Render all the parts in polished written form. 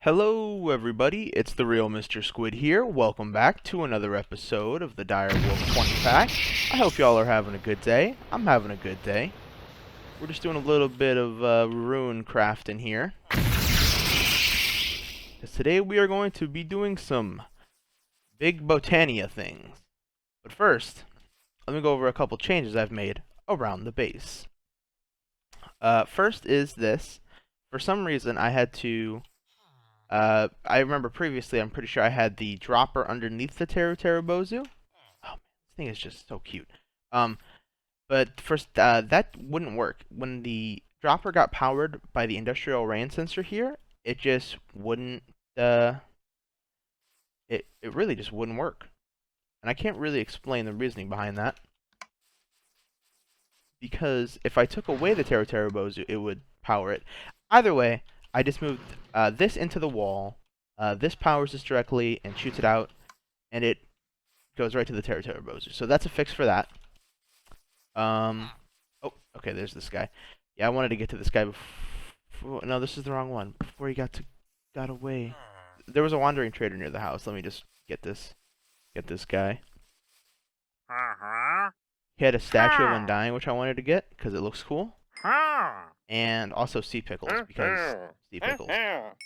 Hello everybody, it's the real Mr. Squid here. Welcome back to another episode of the DW20 pack. I hope y'all are having a good day. I'm having a good day. We're just doing a little bit of rune crafting here. Because today we are going to be doing some big Botania things. But first, let me go over a couple changes I've made around the base. First is this. For some reason I had to... I remember previously, I'm pretty sure I had the dropper underneath the Terrasteel. Oh man, this thing is just so cute. But first, that wouldn't work. When the dropper got powered by the industrial rain sensor here, it just wouldn't, it really just wouldn't work. And I can't really explain the reasoning behind that. Because if I took away the Terrasteel, it would power it. Either way, I just moved this into the wall. This powers this directly and shoots it out, and it goes right to the Terrasteel. So that's a fix for that. Oh, okay, there's this guy. Yeah, I wanted to get to this guy before. No, this is the wrong one. Before he got away. There was a wandering trader near the house. Let me just get this guy. He had a statue of Undying, which I wanted to get because it looks cool. And also sea pickles, because sea pickles. It's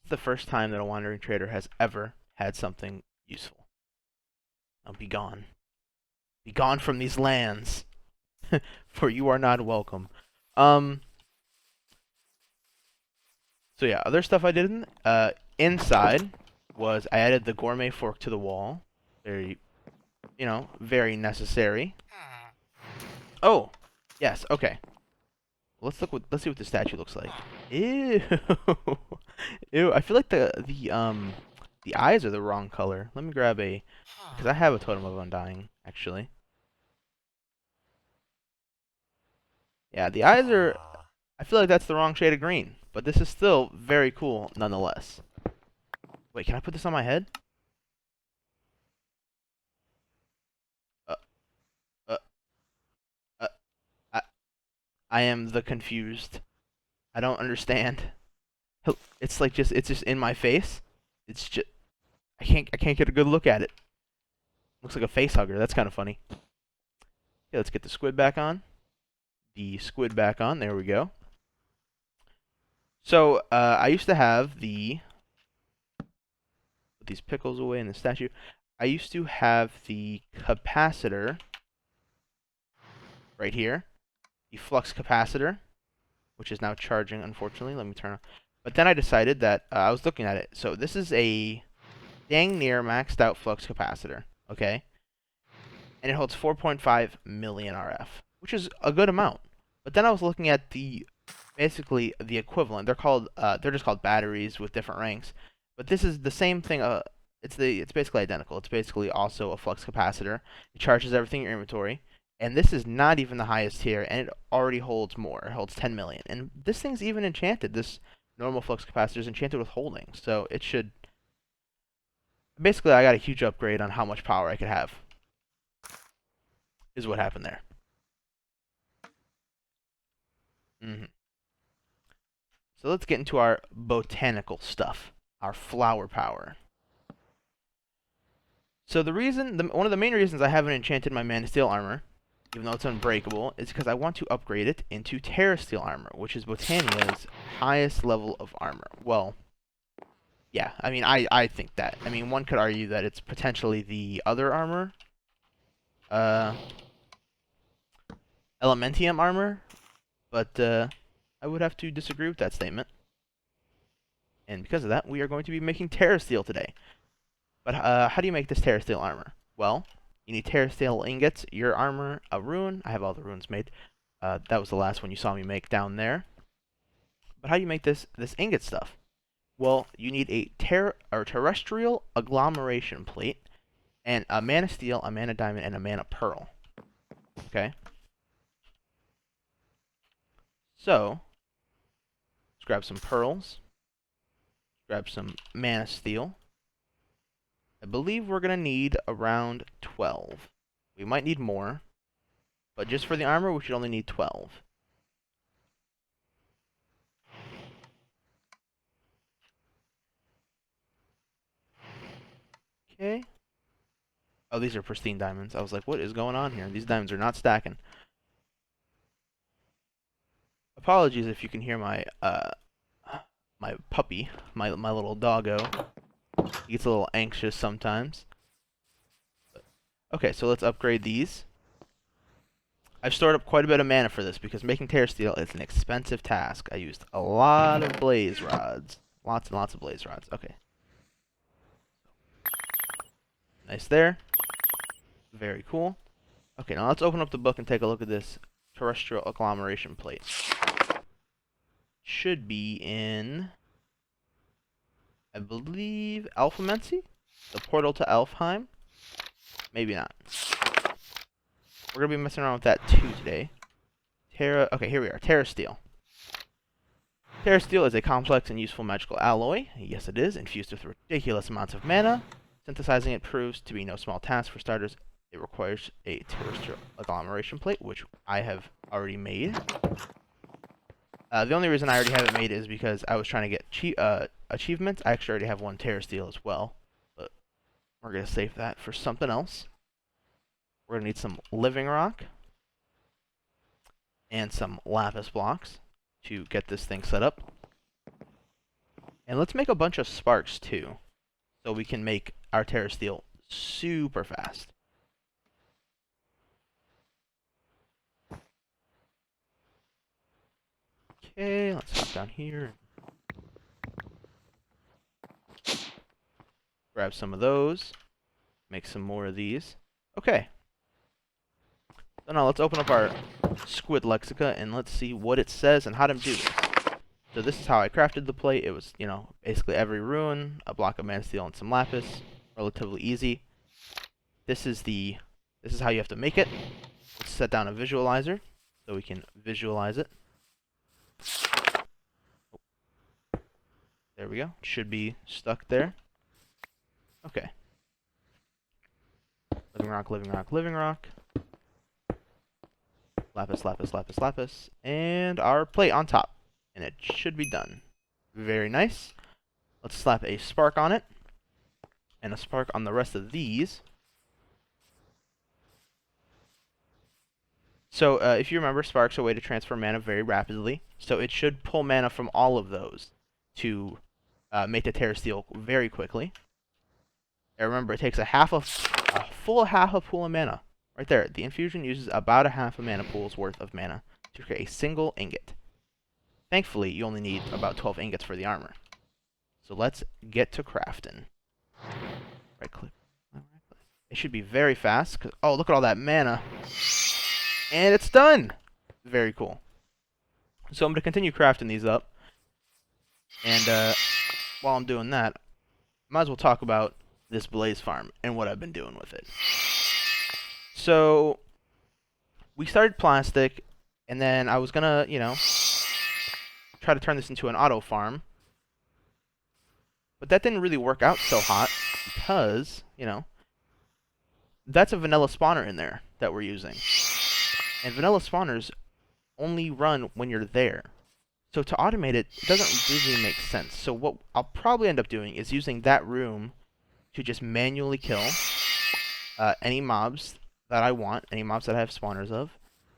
the first time that a wandering trader has ever had something useful. Now be gone. Be gone from these lands, for you are not welcome. So yeah, other stuff I did inside was I added the gourmet fork to the wall. Very, very necessary. Oh, yes, okay. Let's see what the statue looks like. Ew. Ew, I feel like the eyes are the wrong color. Let me grab because I have a totem of Undying, actually. Yeah, the eyes are, I feel like that's the wrong shade of green, but this is still very cool nonetheless. Wait, can I put this on my head? Uh, uh, I am the confused. I don't understand. It's like it's just in my face. It's just I can't get a good look at it. Looks like a face hugger. That's kind of funny. Okay, let's get the squid back on. The squid back on. There we go. So I used to have put these pickles away in the statue. I used to have the capacitor right here, the flux capacitor, which is now charging. Unfortunately, let me turn on. But then I decided that I was looking at it. So this is a dang near maxed out flux capacitor, okay? And it holds 4.5 million RF, which is a good amount. But then I was looking at basically the equivalent. They're just called batteries with different ranks. But this is the same thing. It's basically identical. It's basically also a flux capacitor. It charges everything in your inventory. And this is not even the highest tier, and it already holds more. It holds 10 million. And this thing's even enchanted. This normal flux capacitor is enchanted with holding. So it should... Basically, I got a huge upgrade on how much power I could have. Is what happened there. So let's get into our botanical stuff. Our flower power. So one of the main reasons I haven't enchanted my Terrasteel armor, even though it's unbreakable, is because I want to upgrade it into Terrasteel armor, which is Botania's highest level of armor. Well, yeah, I mean, I think that. I mean, one could argue that it's potentially the other armor. Elementium armor, but I would have to disagree with that statement. And because of that, we are going to be making Terrasteel today. But how do you make this Terrasteel armor? Well, you need Terrasteel ingots, your armor, a rune. I have all the runes made. That was the last one you saw me make down there. But how do you make this ingot stuff? Well, you need a terrestrial agglomeration plate, and a mana steel, a mana diamond, and a mana pearl. Okay? So, let's grab some pearls. Grab some mana steel. I believe we're going to need around 12. We might need more, but just for the armor, we should only need 12. Oh, these are pristine diamonds. I was like, what is going on here? These diamonds are not stacking. Apologies if you can hear my my puppy, my little doggo. He gets a little anxious sometimes. Okay, so let's upgrade these. I've stored up quite a bit of mana for this because making Terrasteel is an expensive task. I used a lot of blaze rods. Lots and lots of blaze rods. Okay. Nice there. Very cool. Okay, now let's open up the book and take a look at this terrestrial agglomeration plate. Should be in, I believe, Alfheim? The portal to Alfheim? Maybe not. We're going to be messing around with that too today. Okay, here we are. Terrasteel. Terrasteel is a complex and useful magical alloy. Yes, it is, infused with ridiculous amounts of mana. Synthesizing it proves to be no small task. For starters, it requires a terrestrial agglomeration plate, which I have already made. The only reason I already have it made is because I was trying to get achievements. I actually already have one Terrasteel as well, but we're going to save that for something else. We're going to need some living rock and some lapis blocks to get this thing set up. And let's make a bunch of sparks too, so we can make our Terrasteel super fast. Okay, let's hop down here. Grab some of those. Make some more of these. Okay. So now let's open up our Squid Lexica and let's see what it says and how to do this. So this is how I crafted the plate. It was, you know, basically every rune, a block of mana steel, and some lapis. Relatively easy. This is how you have to make it. Let's set down a visualizer so we can visualize it. There we go. Should be stuck there. Okay. Living rock, living rock, living rock. Lapis, lapis, lapis, lapis. And our plate on top. And it should be done. Very nice. Let's slap a spark on it. And a spark on the rest of these. So, if you remember, sparks are a way to transfer mana very rapidly. So it should pull mana from all of those to make the Terrasteel very quickly. And remember, it takes a full half a pool of mana. Right there. The infusion uses about a half a mana pool's worth of mana to create a single ingot. Thankfully, you only need about 12 ingots for the armor. So let's get to crafting. Right click. It should be very fast. Oh, look at all that mana. And it's done! Very cool. So I'm going to continue crafting these up. And while I'm doing that, might as well talk about this blaze farm and what I've been doing with it. So we started plastic, and then I was going to, you know, try to turn this into an auto farm. But that didn't really work out so hot because, you know, that's a vanilla spawner in there that we're using. And vanilla spawners only run when you're there. So to automate it, it doesn't really make sense. So what I'll probably end up doing is using that room to just manually kill any mobs that I want, any mobs that I have spawners of.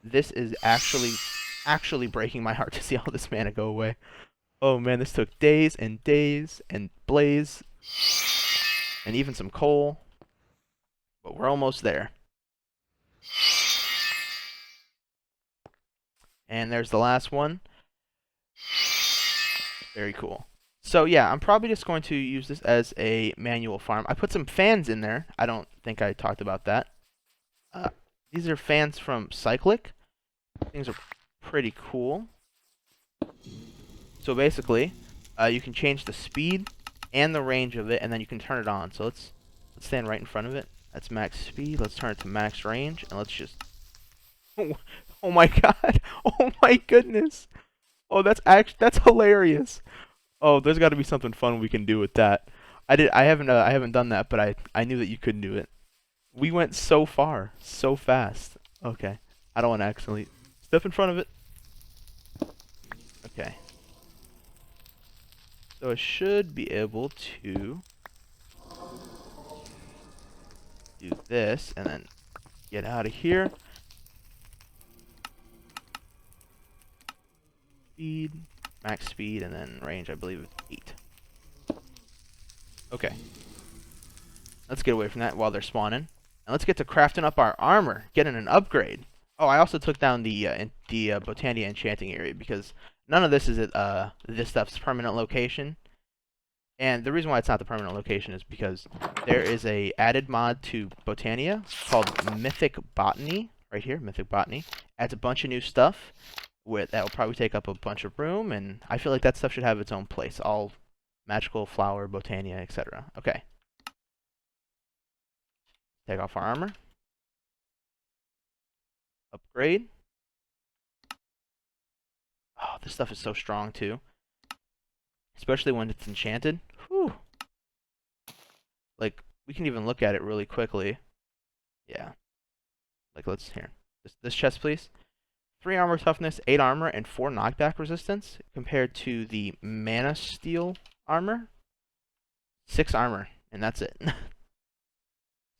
This is actually breaking my heart to see all this mana go away. Oh man, this took days and days and blaze and even some coal. But we're almost there. And there's the last one. Very cool. So yeah, I'm probably just going to use this as a manual farm. I put some fans in there. I don't think I talked about that. These are fans from Cyclic. Things are pretty cool. So basically, you can change the speed and the range of it, and then you can turn it on. So let's stand right in front of it. That's max speed. Let's turn it to max range, and let's just... Oh my god! Oh my goodness! Oh, that's hilarious! Oh, there's got to be something fun we can do with that. I haven't done that, but I knew that you could do it. We went so far, so fast. Okay, I don't want to accidentally step in front of it. Okay. So I should be able to do this, and then get out of here. Speed, max speed, and then range, I believe, is 8. Okay. Let's get away from that while they're spawning. And let's get to crafting up our armor, getting an upgrade. Oh, I also took down the Botania enchanting area because none of this is at this stuff's permanent location. And the reason why it's not the permanent location is because there is a added mod to Botania called Mythic Botany, right here, Mythic Botany. Adds a bunch of new stuff that will probably take up a bunch of room, and I feel like that stuff should have its own place. All magical flower, Botania, etc. Okay. Take off our armor. Upgrade. Oh, this stuff is so strong too. Especially when it's enchanted. Whew. Like, we can even look at it really quickly. Yeah. Like, let's, here. This chest, please. 3 armor toughness, 8 armor, and 4 knockback resistance. Compared to the Terrasteel armor. 6 armor, and that's it.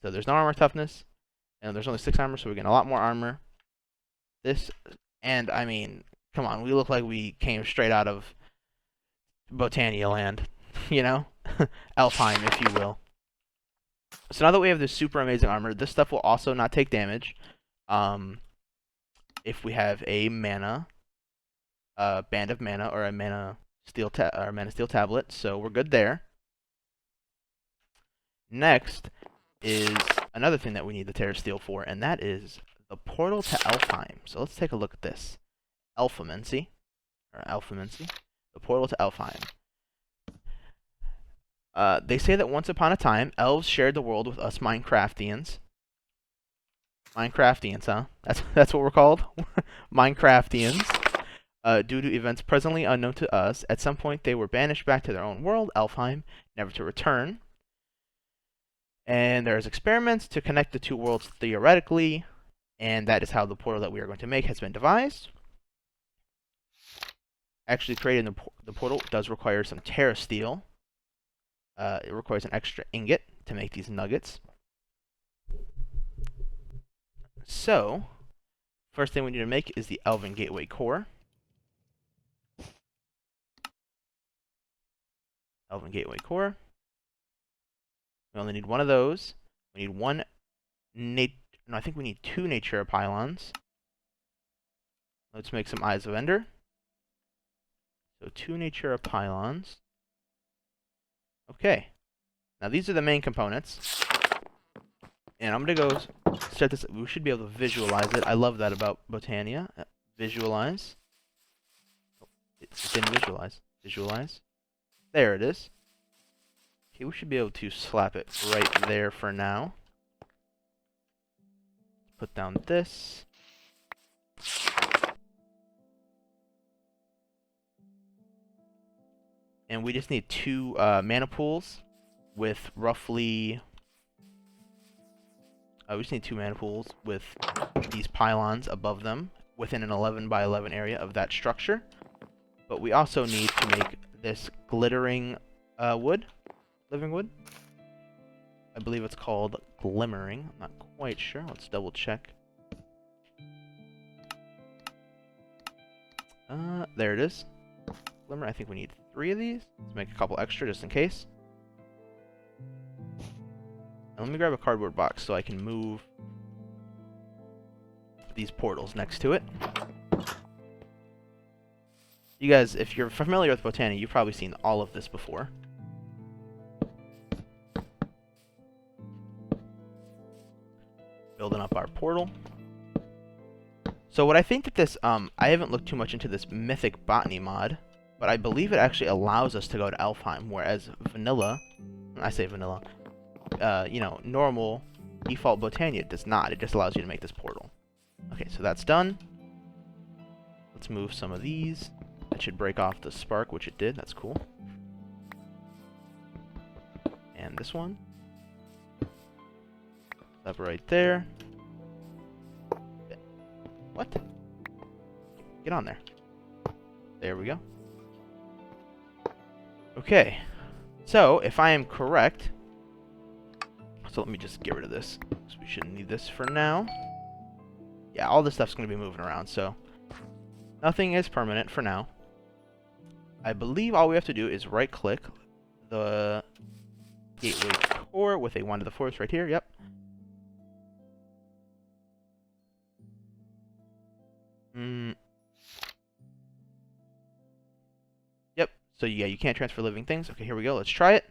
So there's no armor toughness, and there's only 6 armor, so we're getting a lot more armor. This, and I mean, come on, we look like we came straight out of Botania land, you know? Alfheim, if you will. So now that we have this super amazing armor, this stuff will also not take damage. If we have a mana, band of mana, or a mana steel tablet, so we're good there. Next is another thing that we need the Terrasteel for, and that is the portal to Alfheim. So let's take a look at this. Alphemancy, the portal to Alfheim. They say that once upon a time, elves shared the world with us Minecraftians. Minecraftians, huh? That's what we're called? Minecraftians. Due to events presently unknown to us, at some point they were banished back to their own world, Alfheim, never to return. And there's experiments to connect the two worlds theoretically, and that is how the portal that we are going to make has been devised. Actually, creating the portal does require some Terrasteel. It requires an extra ingot to make these nuggets. So, first thing we need to make is the Elven Gateway Core. Elven Gateway Core. We only need one of those. We need one no, I think we need 2 Natura pylons. Let's make some Eyes of Ender. So 2 Natura pylons. Okay. Now these are the main components. And I'm going to go set this. We should be able to visualize it. I love that about Botania. Visualize. Oh, it didn't visualize. Visualize. There it is. Okay, we should be able to slap it right there for now. Put down this. And we just need 2 mana pools with roughly... we just need 2 mana pools with these pylons above them within an 11 by 11 area of that structure. But we also need to make this glittering wood. Living wood. I believe it's called glimmering. I'm not quite sure. Let's double check. There it is. Glimmer. I think we need 3 of these. Let's make a couple extra just in case. And let me grab a cardboard box so I can move these portals next to it. You guys, if you're familiar with Botania, you've probably seen all of this before. Building up our portal. So what I think that this, I haven't looked too much into this Mythic Botany mod, but I believe it actually allows us to go to Alfheim, whereas vanilla, I say vanilla, you know, normal default Botania does not. It just allows you to make this portal. Okay, so that's done. Let's move some of these. That should break off the spark, which it did. That's cool. And this one. Up right there. What? Get on there. There we go. Okay. So, if I am correct... So let me just get rid of this, so we We shouldn't need this for now. Yeah, all this stuff's going to be moving around, so nothing is permanent for now. I believe all we have to do is right-click the gateway core with a 1 to the 4th right here. Yep. Yep. So yeah, you can't transfer living things. Okay, here we go. Let's try it.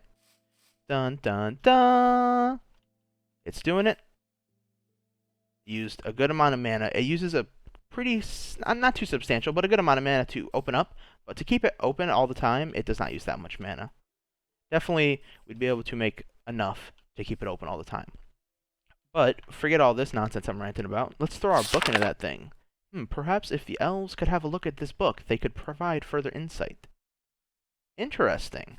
Dun dun dun. It's doing it. Used a good amount of mana. It uses a pretty, not too substantial, but a good amount of mana to open up. But to keep it open all the time, it does not use that much mana. Definitely, we'd be able to make enough to keep it open all the time. But forget all this nonsense I'm ranting about. Let's throw our book into that thing. Perhaps if the elves could have a look at this book, they could provide further insight. Interesting.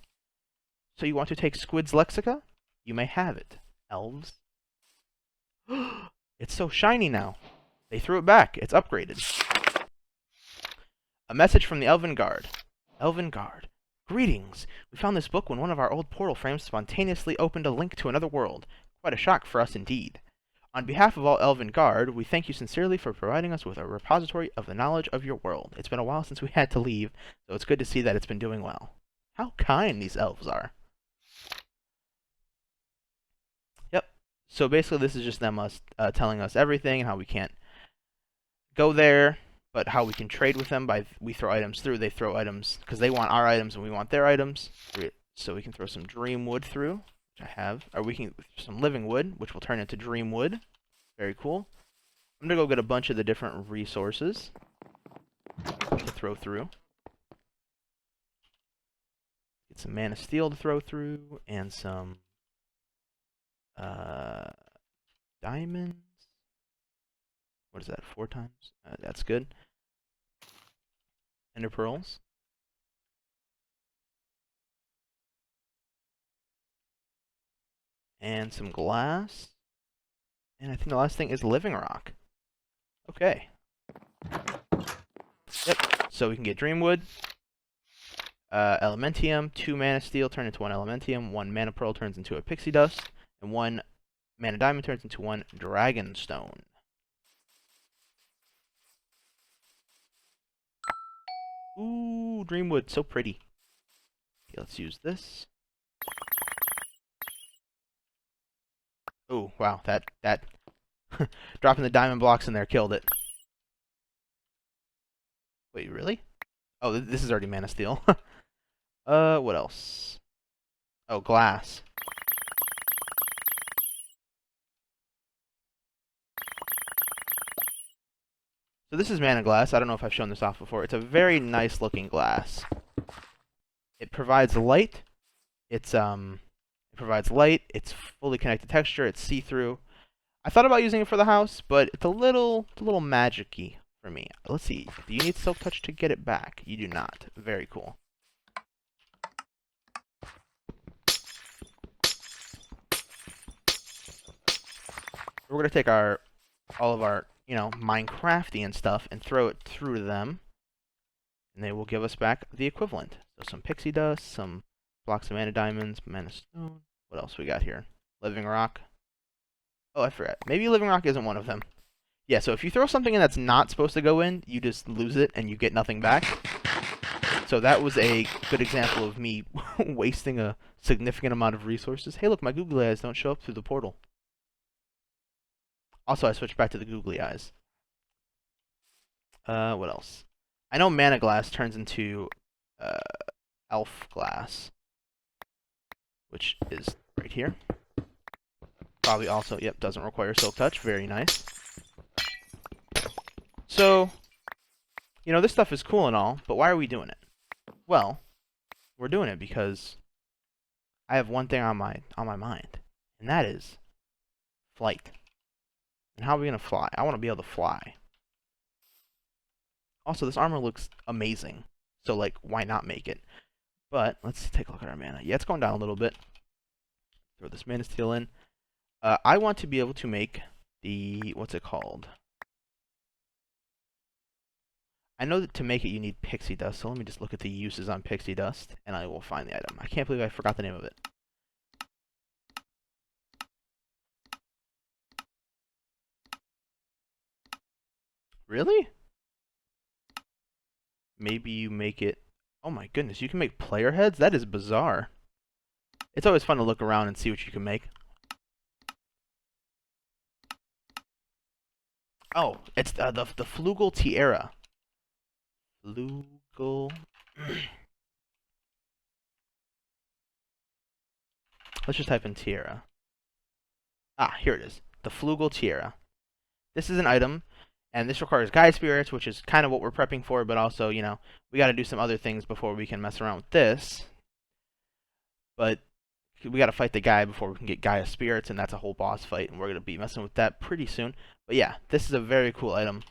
So you want to take Squid's Lexica? You may have it, elves. It's so shiny now. They threw it back. It's upgraded. A message from the Elven Guard. Elven Guard. Greetings. We found this book when one of our old portal frames spontaneously opened a link to another world. Quite a shock for us indeed. On behalf of all Elven Guard, we thank you sincerely for providing us with a repository of the knowledge of your world. It's been a while since we had to leave, so it's good to see that it's been doing well. How kind these elves are. Yep. So basically this is just them telling us everything and how we can't go there, but how we can trade with them by we throw items through. They throw items because they want our items and we want their items. So we can throw some dream wood through, which I have. Or we can some living wood, which will turn into dream wood. Very cool. I'm going to go get a bunch of the different resources to throw through. Get some mana steel to throw through, and some diamonds. What is that, 4 times? That's good. Ender pearls. And some glass. And I think the last thing is living rock. Okay. Yep, so we can get Dreamwood, Elementium, 2 mana steel turn into 1 Elementium, 1 mana pearl turns into a pixie dust, and 1 mana diamond turns into 1 dragon stone. Ooh, Dreamwood, so pretty. Okay, let's use this. Ooh, wow, that dropping the diamond blocks in there killed it. Wait, really? Oh, this is already mana steel. What else? Oh, glass. So this is mana glass. I don't know if I've shown this off before. It's a very nice looking glass. It provides light. It provides light. It's fully connected texture. It's see-through. I thought about using it for the house, but it's a little magic-y for me. Let's see. Do you need Silk Touch to get it back? You do not. Very cool. We're gonna take all of our, Minecraftian stuff and throw it through them, and they will give us back the equivalent. So some pixie dust, some blocks of mana diamonds, mana stone. What else we got here? Living rock. Oh, I forgot. Maybe living rock isn't one of them. Yeah, so if you throw something in that's not supposed to go in, you just lose it and you get nothing back. So that was a good example of me wasting a significant amount of resources. Hey, look, my googly eyes don't show up through the portal. Also, I switched back to the googly eyes. What else? I know mana glass turns into elf glass, which is right here. Probably also, yep, doesn't require Silk Touch. Very nice. So, this stuff is cool and all, but why are we doing it? Well, we're doing it because I have one thing on my mind, and that is flight. And how are we gonna fly? I want to be able to fly. Also, this armor looks amazing, so why not make it? But let's take a look at our mana. Yeah, it's going down a little bit. Throw this mana steel in. I want to be able to make the, what's it called? I know that to make it you need pixie dust, so let me just look at the uses on pixie dust, and I will find the item. I can't believe I forgot the name of it. Really? Maybe you make it... Oh my goodness, you can make player heads? That is bizarre. It's always fun to look around and see what you can make. Oh, it's the Flugel Tiara. Flugel... Let's just type in Tiara. Ah, here it is. The Flugel Tiara. This is an item, and this requires Gaia Spirits, which is kind of what we're prepping for, but also, you know, we got to do some other things before we can mess around with this. But we got to fight the guy before we can get Gaia Spirits, and that's a whole boss fight, and we're going to be messing with that pretty soon. But yeah, this is a very cool item,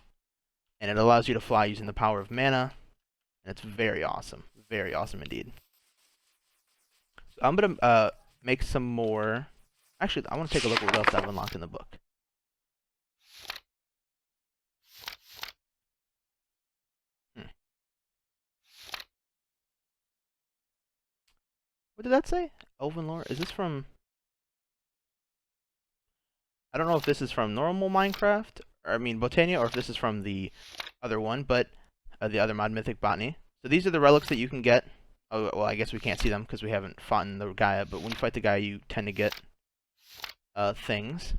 and it allows you to fly using the power of mana, and it's very awesome. Very awesome indeed. So I'm going to make some more... Actually, I want to take a look at what else I've unlocked in the book. What did that say? Elven lore? Is this from... I don't know if this is from normal Minecraft, or I mean Botania, or if this is from the other one, but the other mod, Mythic Botany. So these are the relics that you can get. Oh, well, I guess we can't see them because we haven't fought in the Gaia, but when you fight the Gaia, you tend to get things.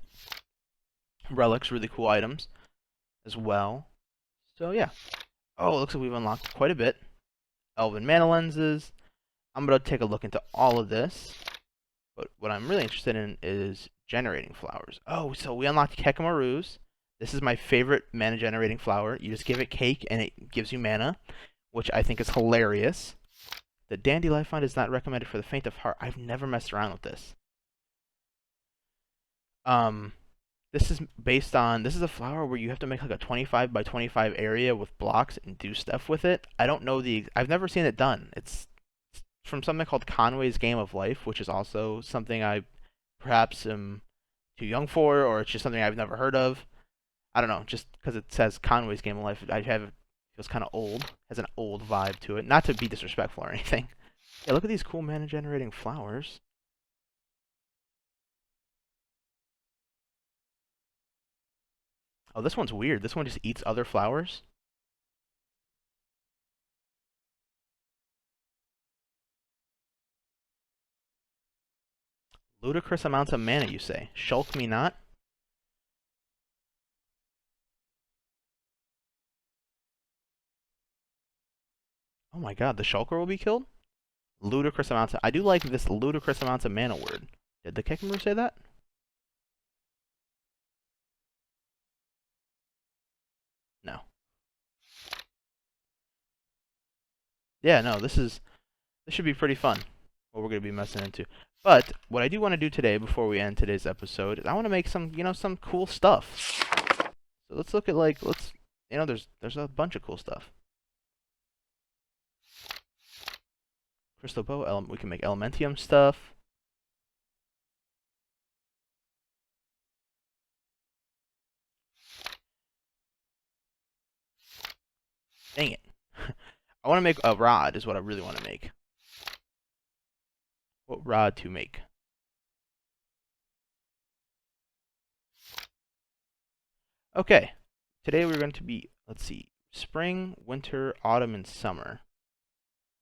Relics, really cool items as well. So yeah. Oh, it looks like we've unlocked quite a bit. Elven mana lenses. I'm going to take a look into all of this. But what I'm really interested in is generating flowers. Oh, so we unlocked Kekamaru's. This is my favorite mana generating flower. You just give it cake and it gives you mana, which I think is hilarious. The Dandelion is not recommended for the faint of heart. I've never messed around with this. This is based on, this is a flower where you have to make like a 25 by 25 area with blocks and do stuff with it. I don't know I've never seen it done. It's from something called Conway's Game of Life, which is also something I perhaps am too young for, or it's just something I've never heard of. I don't know, just because it says Conway's Game of Life, it feels kind of old, has an old vibe to it. Not to be disrespectful or anything. Yeah, look at these cool mana generating flowers. Oh, this one's weird. This one just eats other flowers. Ludicrous amounts of mana, you say. Shulk me not? Oh my god, the Shulker will be killed? Ludicrous amounts of... I do like this ludicrous amounts of mana word. Did the Kekamaru say that? No. Yeah, no, this should be pretty fun, what we're going to be messing into. But what I do want to do today, before we end today's episode, is I want to make some, some cool stuff. So let's look at, like, there's a bunch of cool stuff. Crystal bow, we can make elementium stuff. Dang it. I want to make a rod, is what I really want to make. What rod to make? Okay. Today we're going to be, let's see, spring, winter, autumn, and summer.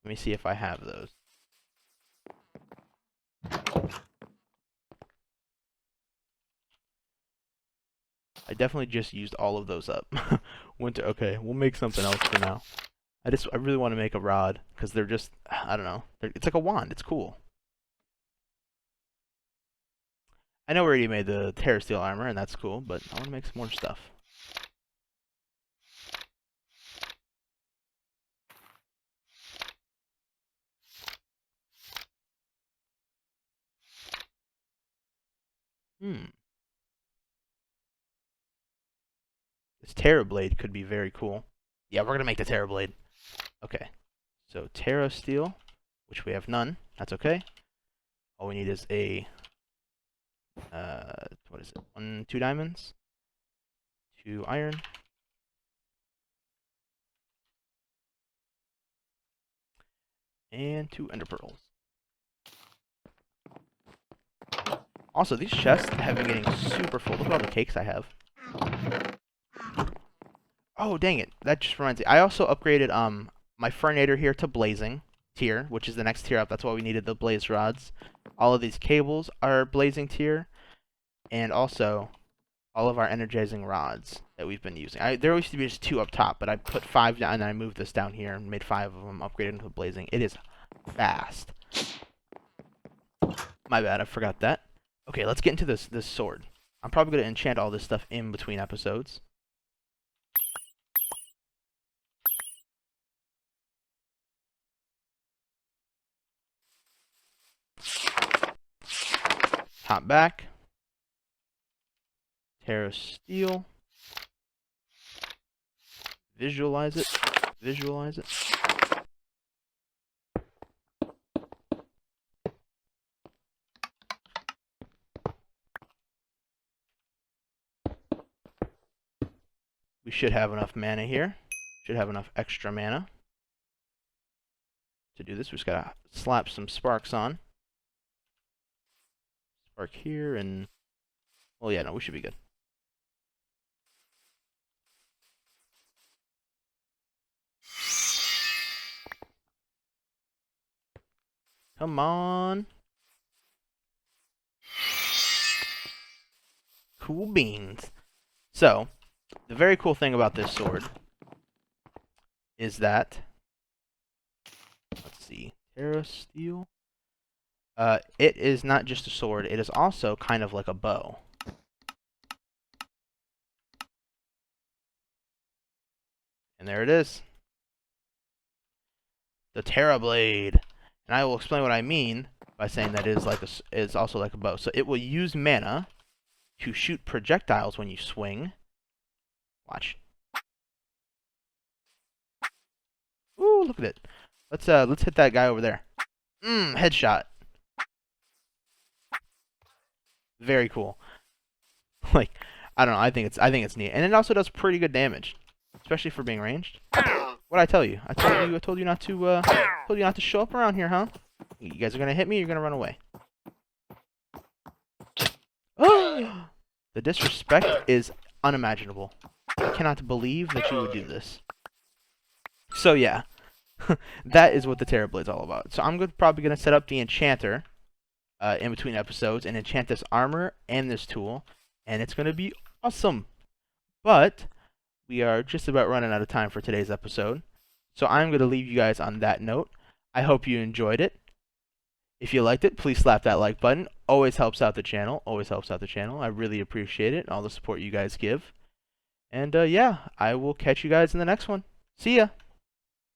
Let me see if I have those. I definitely just used all of those up. Winter, okay, we'll make something else for now. I really want to make a rod, because they're just, I don't know. It's like a wand, it's cool. I know we already made the Terrasteel armor, and that's cool, but I want to make some more stuff. This Terrorblade could be very cool. Yeah, we're going to make the Terrorblade. Okay. So, Terrasteel, which we have none. That's okay. All we need is a... what is it? 2 diamonds. 2 iron. And 2 ender pearls. Also, these chests have been getting super full. Look at all the cakes I have. Oh, dang it. That just reminds me. I also upgraded my Furnator here to Blazing tier, which is the next tier up. That's why we needed the Blaze rods. All of these cables are Blazing tier, and also all of our energizing rods that we've been using. There used to be just 2 up top, but I put 5 down, and I moved this down here and made 5 of them upgraded into Blazing. It is fast. My bad, I forgot that. Okay, let's get into this sword. I'm probably going to enchant all this stuff in between episodes. Hop back. Terrasteel. Visualize it. Visualize it. We should have enough mana here. Should have enough extra mana to do this. We just gotta slap some sparks on. Spark here and... well, yeah, no, we should be good. Come on. Cool beans. So, the very cool thing about this sword is that... let's see. Terrasteel. It is not just a sword. It is also kind of like a bow. And there it is. The Terrablade. And I will explain what I mean by saying that it is also like a bow. So it will use mana to shoot projectiles when you swing. Watch. Ooh, look at it. Let's hit that guy over there. Headshot. Very cool. Like, I don't know. I think it's neat, and it also does pretty good damage, especially for being ranged. What'd I tell you? I told you not to show up around here, huh? You guys are gonna hit me. You're gonna run away. Oh! The disrespect is unimaginable. I cannot believe that you would do this. So yeah, that is what the Terrablade's all about. So I'm probably gonna set up the enchanter in between episodes and enchant this armor and this tool, and it's gonna be awesome. But we are just about running out of time for today's episode, so I'm gonna leave you guys on that note. I hope you enjoyed it. If you liked it, please slap that like button. Always helps out the channel. Always helps out the channel. I really appreciate it and all the support you guys give. And yeah, I will catch you guys in the next one. See ya!